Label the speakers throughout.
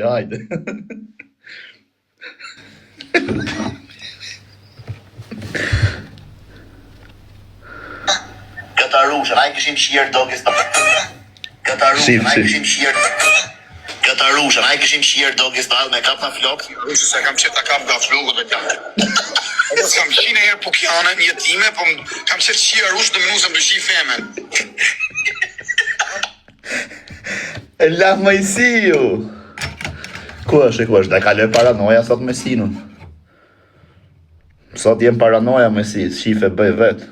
Speaker 1: Hajde.
Speaker 2: Këta rushën, a I këshim shirë dogës të... Këta rushën, a I këshim shirë... Këta rushën, a I këshim shirë dogës të me kap në flokë.
Speaker 3: Rushë se kam qëta kap nga flokë dhe gjallë. Edhe s'kam qine herë pukjanën jetime, po kam qëtë shirë rushë dhe minusëm të shi femen.
Speaker 1: La Mojsiu. Ku është, da kaloj paranoja sot me sinun. Sot jem paranoja me si, shife bëj vetë.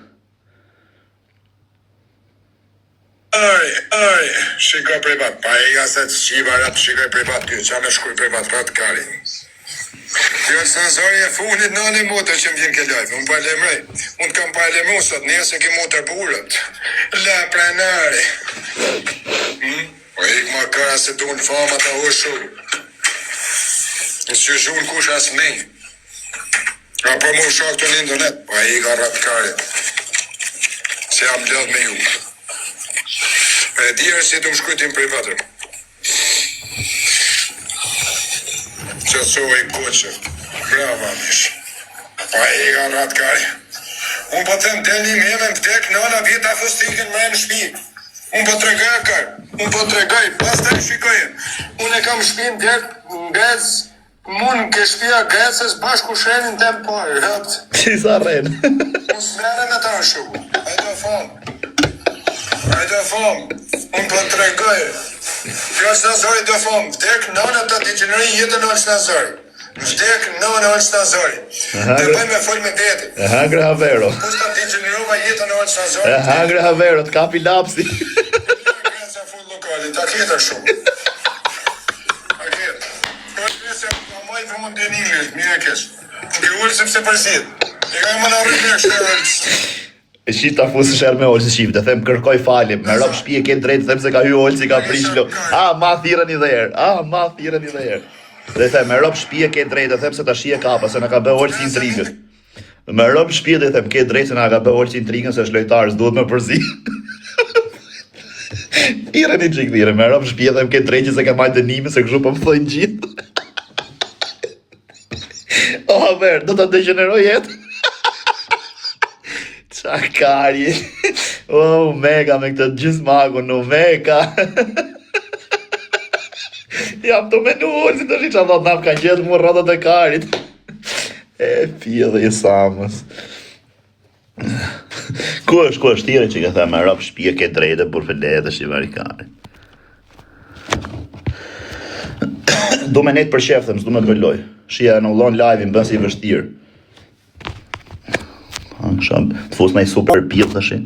Speaker 3: Aj, shikoj privat, pa e nga se të shiva ratë shikoj privat, kjo qa me shkuj privat ratë kari. Kjo është senzori e funit në një motër që më vjen ke lajfë, unë pa lemrej, unë kam pa lemu sot, njëse ki motër burët. La prenari. Po ik ma kara se du në fama të hushu. Nësë që zhunë kush asë nej. Apo mu shak të një internet, pa i ka ratë kari. Se jam lëdh me ju. E djerë si të më shkujtim privatër. Qëtësoj i koqë. Brava, mish. Pa i ka ratë kari. Unë po të them telni me me më vdek nëna vjeta fustikin me në shpi. Unë po të regaj kar. Unë po të regaj. Pas të shikojë. Unë e kam shpin djerë ngec. Mund ke shpia gecës bashku shenin tem parë. Hëpt.
Speaker 1: Si sa rrenë.
Speaker 3: Unë s'mere në ta shu. Hajde fam. Unë po të regaj. Kjo është nazori do fam. Vdek nëna të degeneroj jetën është nazori. Vdek nëna është nazori. Të bëj me fol me veti.
Speaker 1: E hangre havero.
Speaker 3: Kus të degenerova jetën është nazori.
Speaker 1: E hangre havero, të kapi lapsi.
Speaker 3: Grenza full lokali, ta kjetër shumë. Ta kjetër. Kjo është ka majtë për mund djeni inglisht, mire kesh. Ke ullë sepse përsit. E ka e më në rrëmër shërës.
Speaker 1: E shqit ta fusë shërë me olë si shqip, dhe them kërkoj falim, me rob shpije ke drejtë, them se ka hy olë si ka prishlo. Ma thirën i dhe herë. Dhe them, me rob shpije ke drejtë, them se ta shije kapa, se në ka bë olë si intrigën. Me rob shpije dhe them, ke drejtë se në ka bë olë si intrigën, se shlojtarës duhet me përzi. Thirën i qik thirën, me rob shpije dhe ke drejtë se ka majtë dënime, se kështu po më thojnë gjithë. Verë, do të degeneroj jetë. Qa kari. Mega me këtë gjysmagun, mega. Jam të menuar, si të shi që dhëtë nafë kanë gjithë mu rrëdët e karit. E pje dhe i samës. Ku është tire që ka thëmë, rëpë shpje ke drejtë, për fëllet dhe shivari karit. Do me nejtë për sheftëm, s'du me të vëlloj. Shia në ullon live-in, bën si i vështirë. Të fus në i super pjith dhe shi.